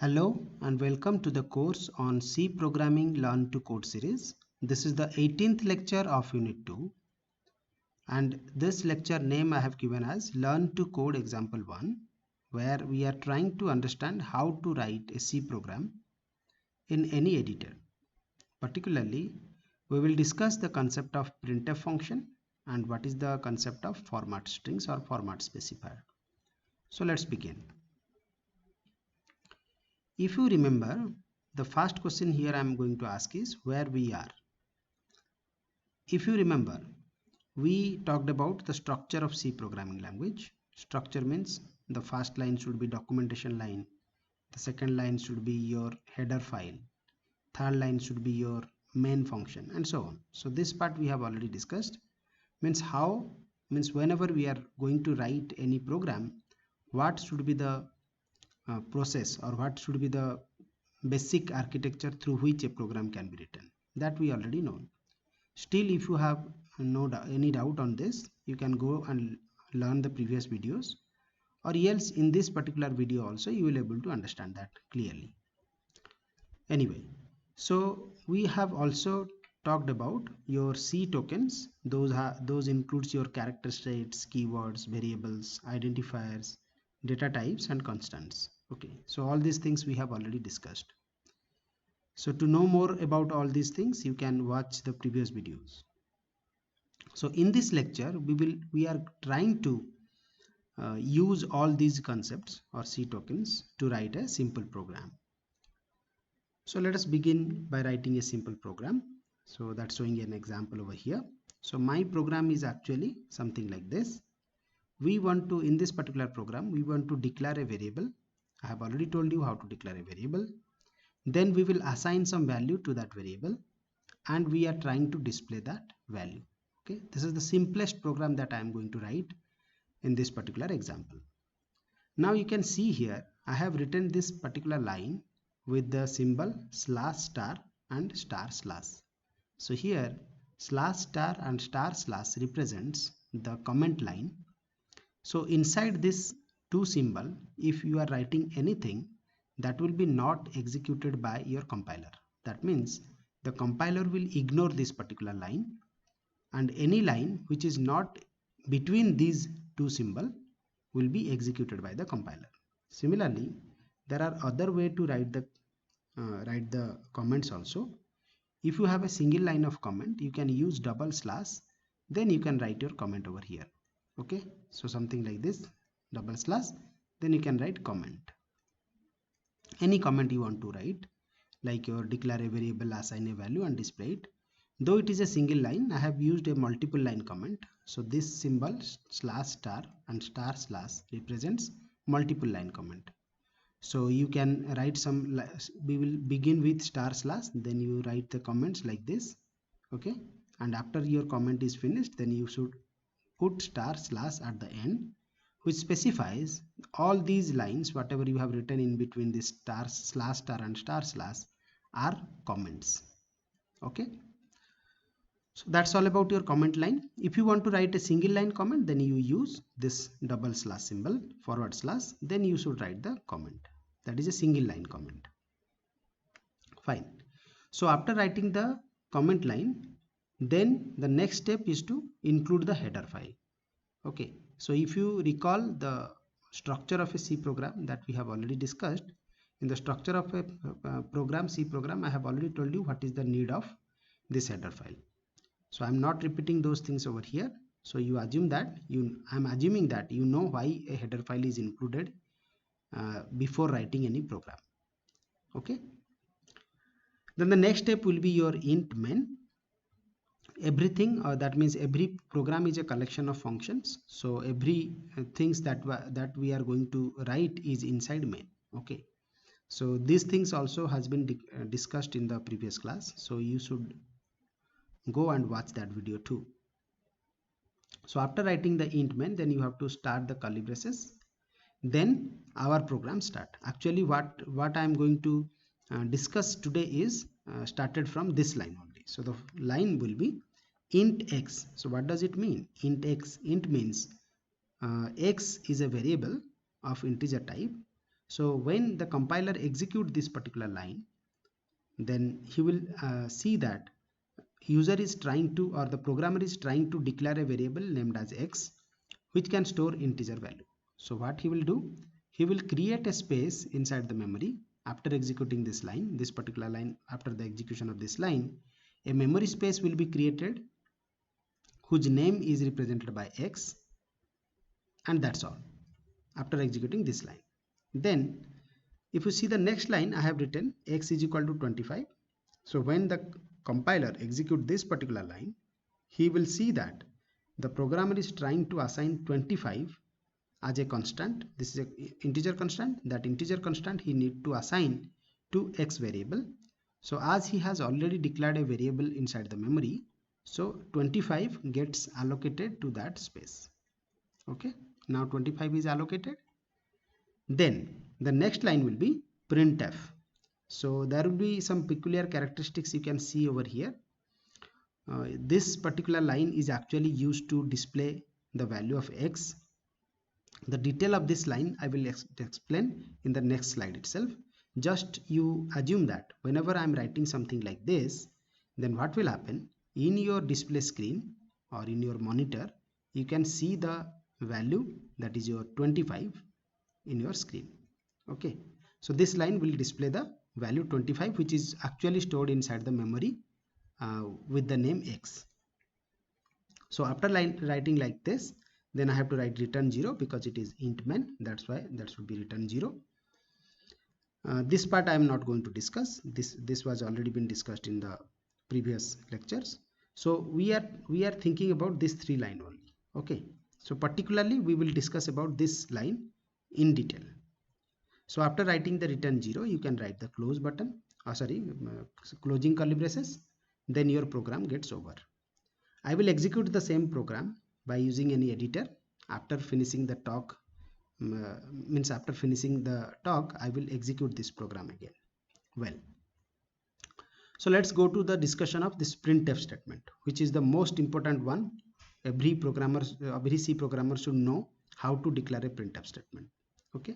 Hello and welcome to the course on C Programming Learn to Code series. This is the 18th lecture of Unit 2 and this lecture name I have given as Learn to Code Example 1, where we are trying to understand how to write a C program in any editor. Particularly, we will discuss the concept of printf function and what is the concept of format strings or format specifier. So let's begin. If you remember, the first question here I am going to ask is where we are. If you remember, we talked about the structure of C programming language. Structure means the first line should be documentation line, the second line should be your header file, third line should be your main function, and so on. So this part we have already discussed. Means whenever we are going to write any program, what should be the process or what should be the basic architecture through which a program can be written, that we already know. Still, if you have any doubt on this, you can go and learn the previous videos, or else in this particular video also you will be able to understand that clearly. Anyway, so we have also talked about your C tokens. Those includes your character states, keywords, variables, identifiers, data types, and constants. Okay, so all these things we have already discussed. So to know more about all these things, you can watch the previous videos. So in this lecture, we are trying to use all these concepts or C tokens to write a simple program. So let us begin by writing a simple program. So that's showing an example over here. So my program is actually something like this. We want to, in this particular program, we want to declare a variable. I have already told you how to declare a variable. Then we will assign some value to that variable and we are trying to display that value. Okay, this is the simplest program that I am going to write in this particular example. Now you can see here I have written this particular line with the symbol slash star and star slash. So here slash star and star slash represents the comment line. So inside this two symbol, if you are writing anything, that will be not executed by your compiler. That means the compiler will ignore this particular line, and any line which is not between these two symbols will be executed by the compiler. Similarly, there are other way to write the comments also. If you have a single line of comment, you can use double slash, then you can write your comment over here. Okay, so something like this, double slash, then you can write comment. Any comment you want to write, like your declare a variable, assign a value and display it. Though it is a single line, I have used a multiple line comment. So this symbol slash star and star slash represents multiple line comment. So you can write some, we will begin with star slash, then you write the comments like this. Okay, and after your comment is finished, then you should put star slash at the end, which specifies all these lines, whatever you have written in between this star slash star and star slash are comments. Okay, so that's all about your comment line. If you want to write a single line comment, then you use this double slash symbol, forward slash, then you should write the comment. That is a single line comment. Fine. So after writing the comment line, then the next step is to include the header file. Okay, so if you recall the structure of a C program that we have already discussed, in the structure of a program, C program, I have already told you what is the need of this header file. So I'm not repeating those things over here. So you assume that I'm assuming that you know why a header file is included before writing any program. Okay. Then the next step will be your int main. Everything, that means every program is a collection of functions. So every things that we are going to write is inside main. Okay. So these things also has been discussed in the previous class. So you should go and watch that video too. So after writing the int main, then you have to start the curly braces. Then our program start. Actually, what I am going to discuss today is started from this line only. So the line will be int x. So what does it mean? Int x. Int means x is a variable of integer type. So when the compiler execute this particular line, then he will see that user is trying to, or the programmer is trying to declare a variable named as x, which can store integer value. So what he will do, he will create a space inside the memory after executing this line, this particular line. After the execution of this line, a memory space will be created whose name is represented by x, and that's all after executing this line. Then if you see the next line, I have written x is equal to 25. So when the compiler execute this particular line, he will see that the programmer is trying to assign 25 as a constant. This is an integer constant. That integer constant he need to assign to x variable. So as he has already declared a variable inside the memory, so 25 gets allocated to that space. Okay, now 25 is allocated. Then the next line will be printf. So there will be some peculiar characteristics you can see over here. This particular line is actually used to display the value of x. The detail of this line I will explain in the next slide itself. Just you assume that whenever I am writing something like this, then what will happen in your display screen or in your monitor, you can see the value, that is your 25, in your screen. Okay, so this line will display the value 25, which is actually stored inside the memory with the name x. So after writing like this, then I have to write return 0 because it is int main. That's why that should be return 0. This part I am not going to discuss. This was already been discussed in the previous lectures. So we are thinking about this 3 line only. Okay, so particularly we will discuss about this line in detail. So after writing the return 0, you can write the close button, closing curly braces, then your program gets over. I will execute the same program by using any editor. After finishing the talk, after finishing the talk, I will execute this program again. Well, so let's go to the discussion of this printf statement, which is the most important one. Every C programmer should know how to declare a printf statement. Okay.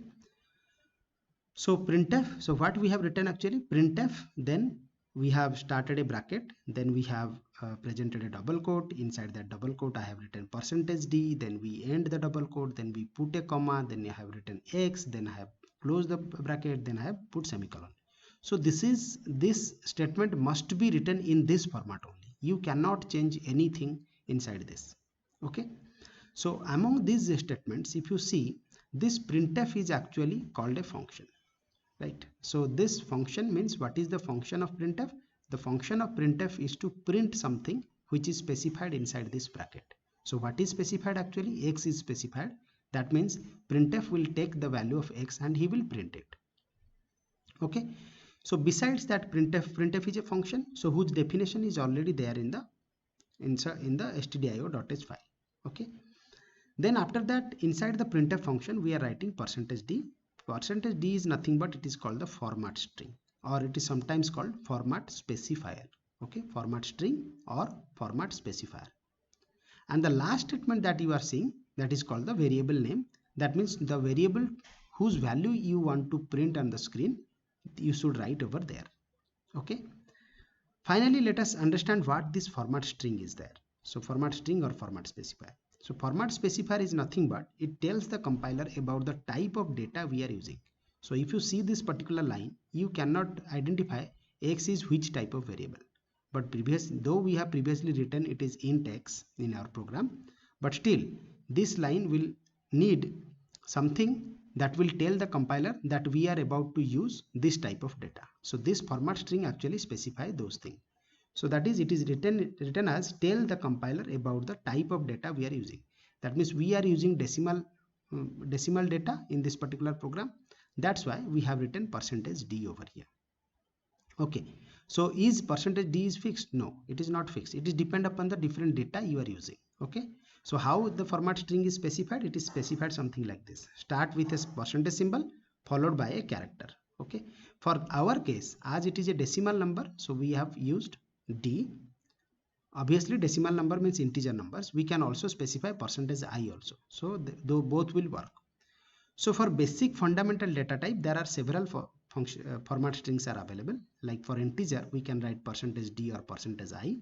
So printf, so what we have written actually, printf, then we have started a bracket, then we have presented a double quote. Inside that double quote I have written %d, then we end the double quote, then we put a comma, then I have written x, then I have closed the bracket, then I have put semicolon. So this statement must be written in this format only. You cannot change anything inside this. Okay, so among these statements, if you see, this printf is actually called a function. Right, so this function means, what is the function of printf? The function of printf is to print something which is specified inside this bracket. So what is specified actually? X is specified. That means printf will take the value of x and he will print it. Okay, so besides that, printf is a function, so whose definition is already there in the stdio.h file. Okay, then after that, inside the printf function we are writing %d. %d is nothing but it is called the format string, or it is sometimes called format specifier. Okay, format string or format specifier. And the last statement that you are seeing, that is called the variable name. That means the variable whose value you want to print on the screen, you should write over there. Okay, finally let us understand what this format string is there. So format string or format specifier. So format specifier is nothing but it tells the compiler about the type of data we are using. So if you see this particular line, you cannot identify x is which type of variable. But though we have previously written it is int x in our program, but still this line will need something that will tell the compiler that we are about to use this type of data. So this format string actually specifies those things. So that is, it is written as tell the compiler about the type of data we are using. That means we are using decimal data in this particular program. That's why we have written %d over here. Okay, so is %d is fixed? No, it is not fixed. It is depend upon the different data you are using. Okay, so how the format string is specified? It is specified something like this. Start with a % symbol followed by a character. Okay, for our case, as it is a decimal number, so we have used d. Obviously decimal number means integer numbers. We can also specify %i also, so though both will work. So for basic fundamental data type, there are several format strings are available. Like for integer, we can write %d or %i.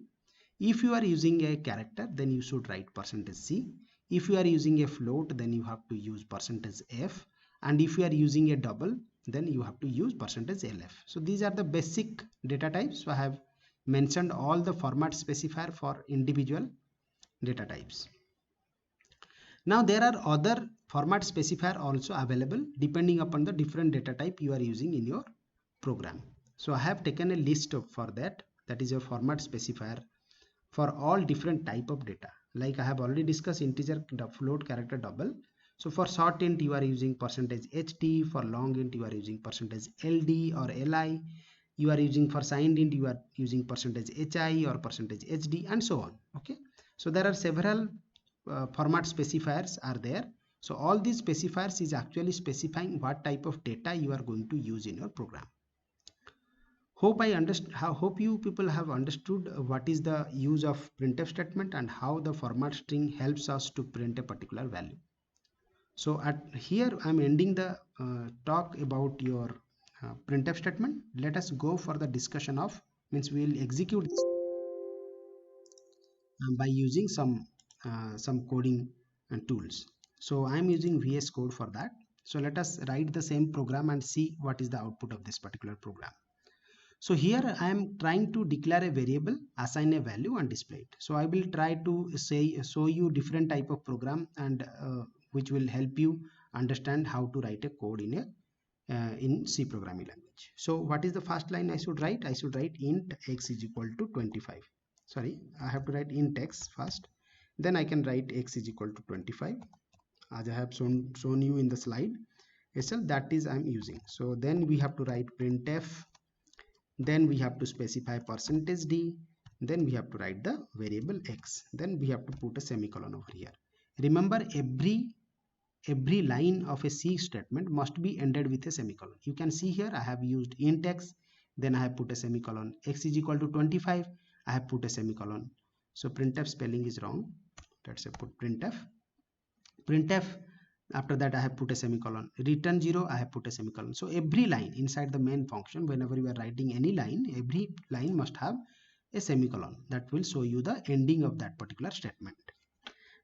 If you are using a character, then you should write %c. If you are using a float, then you have to use %f. And if you are using a double, then you have to use %lf. So these are the basic data types. So I have mentioned all the format specifier for individual data types. Now there are other format specifier also available depending upon the different data type you are using in your program. So I have taken a list for that. That is a format specifier for all different type of data. Like I have already discussed integer, float, character, double. So for short int you are using %ht, for long int you are using %ld or li, you are using for signed int you are using %hi or %hd, and so on. Okay, so there are several format specifiers are there. So all these specifiers is actually specifying what type of data you are going to use in your program. Hope you people have understood what is the use of printf statement and how the format string helps us to print a particular value. So at here I'm ending the talk about your printf statement. Let us go for the discussion of, means we will execute this by using some coding tools. So I'm using VS Code for that. So let us write the same program and see what is the output of this particular program. So here I am trying to declare a variable, assign a value and display it. So I will try to show you different type of program and which will help you understand how to write a code in C programming language. So what is the first line I should write? I should write int x is equal to 25. Sorry, I have to write int x first. Then I can write x is equal to 25 as I have shown you in the slide itself, that is I'm using. So then we have to write printf, then we have to specify %d, then we have to write the variable x, then we have to put a semicolon over here. Remember, every line of a C statement must be ended with a semicolon. You can see here I have used int x, then I have put a semicolon, x is equal to 25, I have put a semicolon. So printf spelling is wrong. Let's say put printf, after that I have put a semicolon, return 0, I have put a semicolon. So every line inside the main function, whenever you are writing any line, every line must have a semicolon. That will show you the ending of that particular statement.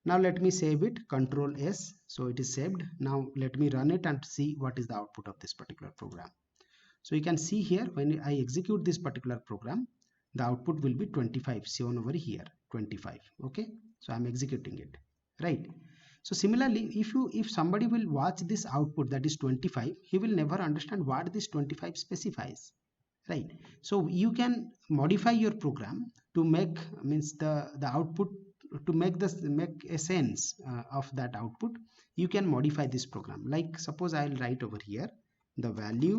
Now let me save it, Control S. So it is saved. Now let me run it and see what is the output of this particular program. So you can see here when I execute this particular program, the output will be 25, shown over here, 25. Okay, so I'm executing it, right? So similarly, if somebody will watch this output, that is 25, he will never understand what this 25 specifies, right? So you can modify your program to make, means the output, to make a sense of that output. You can modify this program. Like suppose I'll write over here the value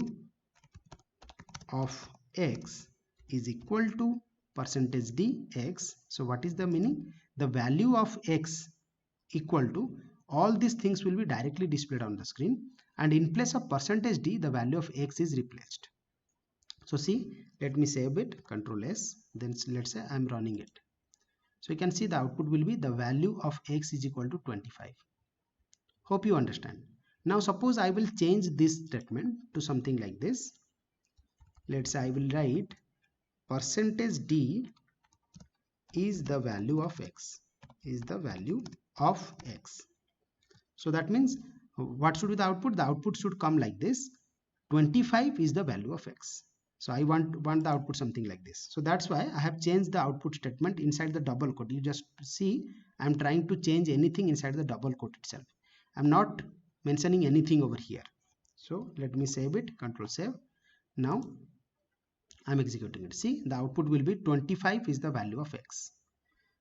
of x is equal to %dx. So what is the meaning? The value of x equal to, all these things will be directly displayed on the screen, and in place of %d the value of x is replaced. So see, let me save it, Control S, then let's say I'm running it. So you can see the output will be the value of x is equal to 25. Hope you understand. Now suppose I will change this statement to something like this. Let's say I will write %d is the value of x, is the value of x. So that means what should be the output? The output should come like this, 25 is the value of x. So I want the output something like this. So that's why I have changed the output statement inside the double quote. You just see I'm trying to change anything inside the double quote itself. I'm not mentioning anything over here. So let me save it, Control save. Now I'm executing it. See, the output will be 25 is the value of x.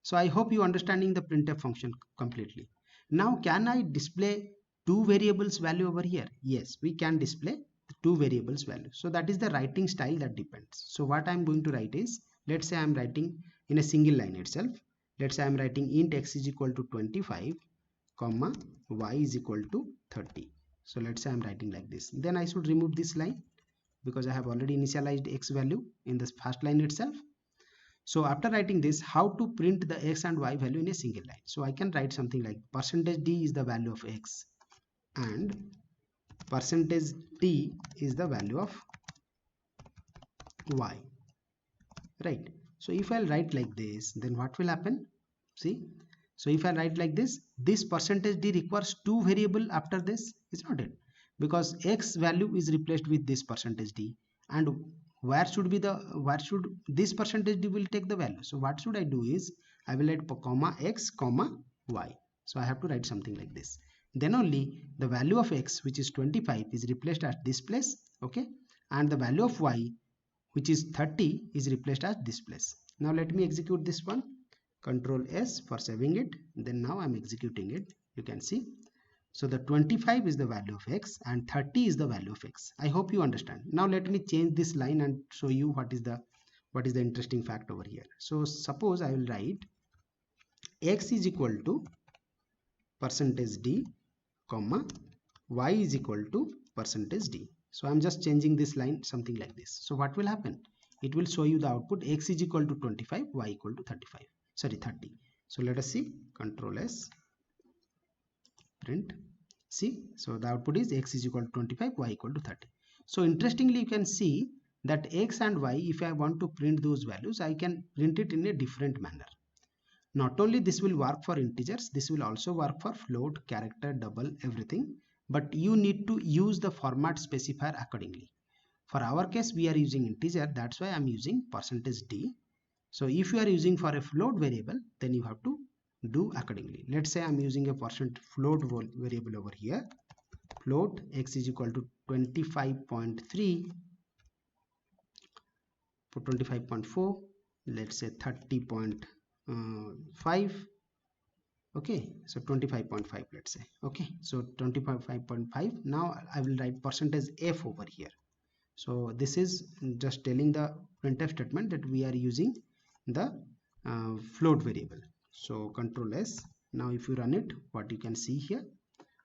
So I hope you understanding the printf function completely. Now can I display two variables value over here? Yes, we can display two variables value. So that is the writing style that depends. So what I'm going to write is, let's say I'm writing in a single line itself. Let's say I'm writing int x is equal to 25 comma y is equal to 30. So let's say I'm writing like this. Then I should remove this line because I have already initialized x value in this first line itself. So after writing this, how to print the x and y value in a single line? So I can write something like %d is the value of x and percentage t is the value of y, right? So if I'll write like this, then what will happen? See, so if I write like this percentage d requires two variable after this, is not it? Because x value is replaced with this percentage d, and where should this percentage d will take the value? So what should I do is I will write comma x comma y. So I have to write something like this. Then only the value of x, which is 25, is replaced at this place, okay, and the value of y, which is 30, is replaced at this place. Now let me execute this one. Control S for saving it. Then now I'm executing it. You can see. So the 25 is the value of x and 30 is the value of x. I hope you understand. Now let me change this line and show you what is the interesting fact over here. So suppose I will write x is equal to percentage d comma y is equal to percentage d. So I'm just changing this line something like this. So what will happen? It will show you the output x is equal to 25, y equal to 35. Sorry, 30. So let us see. Control S, print. See, so the output is x is equal to 25, y equal to 30. So interestingly, you can see that x and y, if I want to print those values, I can print it in a different manner. Not only this will work for integers, this will also work for float, character, double, everything. But you need to use the format specifier accordingly. For our case, we are using integer. That's why I'm using percentage d. So if you are using for a float variable, then you have to do accordingly. Let's say I'm using a float variable over here. Float x is equal to 25.3 for 25.4. Let's say 30.5. Okay, so 25.5, let's say. Okay, so 25.5. Now I will write percentage f over here. So this is just telling the printf statement that we are using the float variable. So control S. Now if you run it, what you can see here,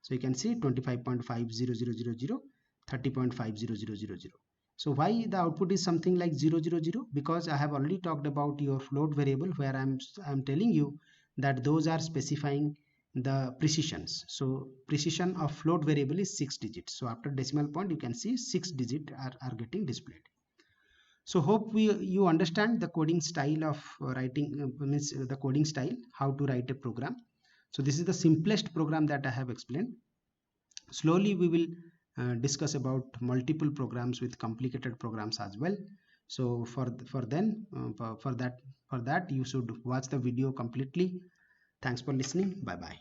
so you can see 25.50000, 30.50000. So why the output is something like 000? Because I have already talked about your float variable, where I'm telling you that those are specifying the precisions. So precision of float variable is 6 digits. So after decimal point, you can see 6 digits are getting displayed. So hope you understand the coding style of writing, the coding style, how to write a program. So this is the simplest program that I have explained. Slowly we will discuss about multiple programs with complicated programs as well. So for that you should watch the video completely. Thanks for listening. Bye bye.